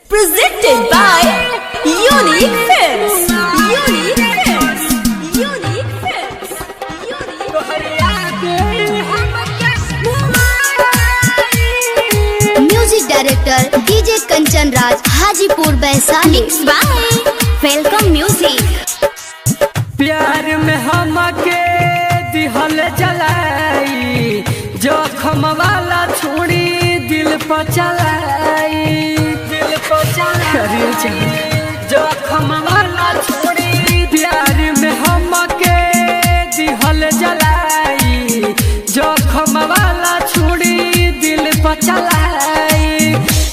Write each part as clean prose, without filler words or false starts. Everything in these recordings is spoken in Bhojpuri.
Presented by Unique Films. Unique Films. Unique Films. Music director DJ Kanchan Raj Hajipur Vaishali. Mixed by welcome music. प्यार में हमके दिहल जलाई, जोखम वाला छुरी दिल पर चलाई, दिल पर चलाई, जोखम वाला छुरी। प्यार में हमके दिहल जलाई, जोखम वाला छुरी दिल पर चलाई।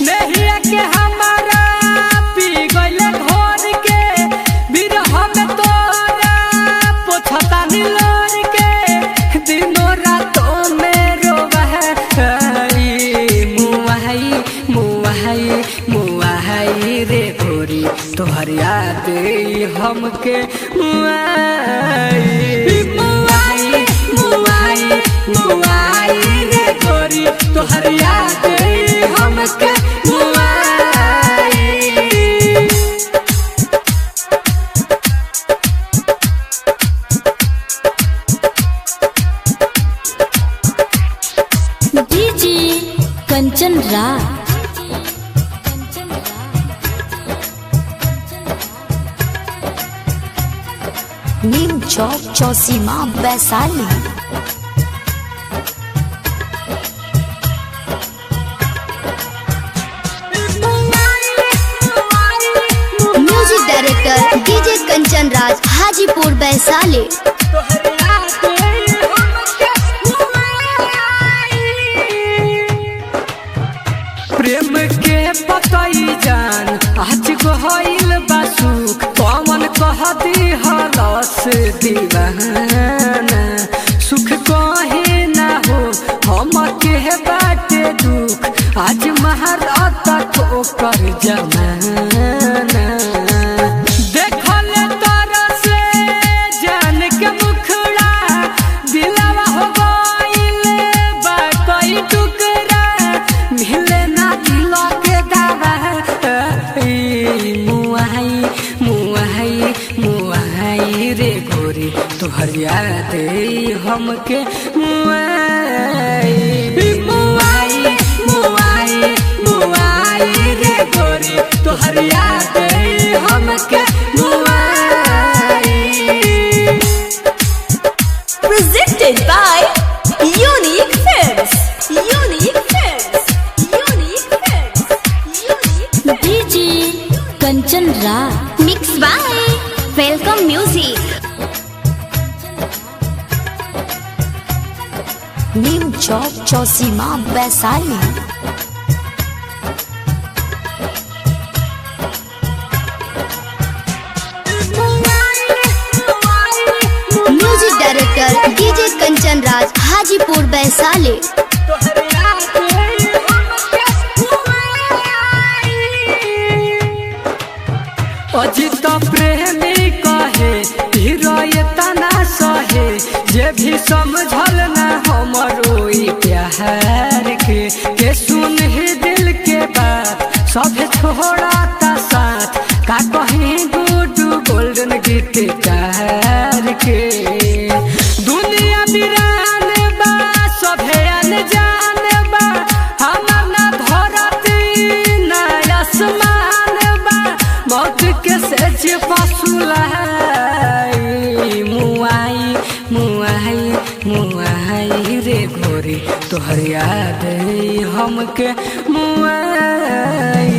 नहीं के हमारा पी गइले घोर के, बिरह में तोरा पोछता नीलोर के, दिनों रातों में रोवहई। मुआई मुआई मुआई रे गोरी, तोहर याद हमके मुआई। मुआई मुआई मुआई रे गोरी, तोहर याद हमके मुआई। DJ Kanchan Raj. Neem Chowk Chausima Vaishali. Music director DJ Kanchan Raj Hajipur Vaishali. प्रेम के पतई जान आज गहल बासुक, पवन कह दिहलस दीवाना। सुख कहे ना हो हम के बाटे दुख, आज महाराता ठोकर जमाना। देखल तोरा से जान के मुखड़ा, दिलवा हो गइल बा कई टुकड़ा, मिले ना दिल के दावा। मुआई मुआई मुआई रे गोरी, तोहर याद हमके मुआई। मुआई मुआई मुआई रे गोरी, तोहर याद हमके मुआई। presented by Unique Films. Unique Films. Unique Films. Unique DJ Kanchan Raj. Mixed by welcome music. Neem Chowk Chausima Vaishali. Music director DJ Kanchan Raj Hajipur Vaishali. Ajit Premi कहे हीरो तना सहे, जे भी समझल ना हमरो ई प्यार के सुन ही दिल के बात, सब छोड़ता साथ। का कहीं गुडू गोल्डन गीतकार के, दुनिया वीरान बा सभे अनजान बा, हमर ना धरती ना आसमान बा, मौत के सेज पसुलाई। मुआई मुआई मुआई रे गोरी, तोहर याद हमके मुआई।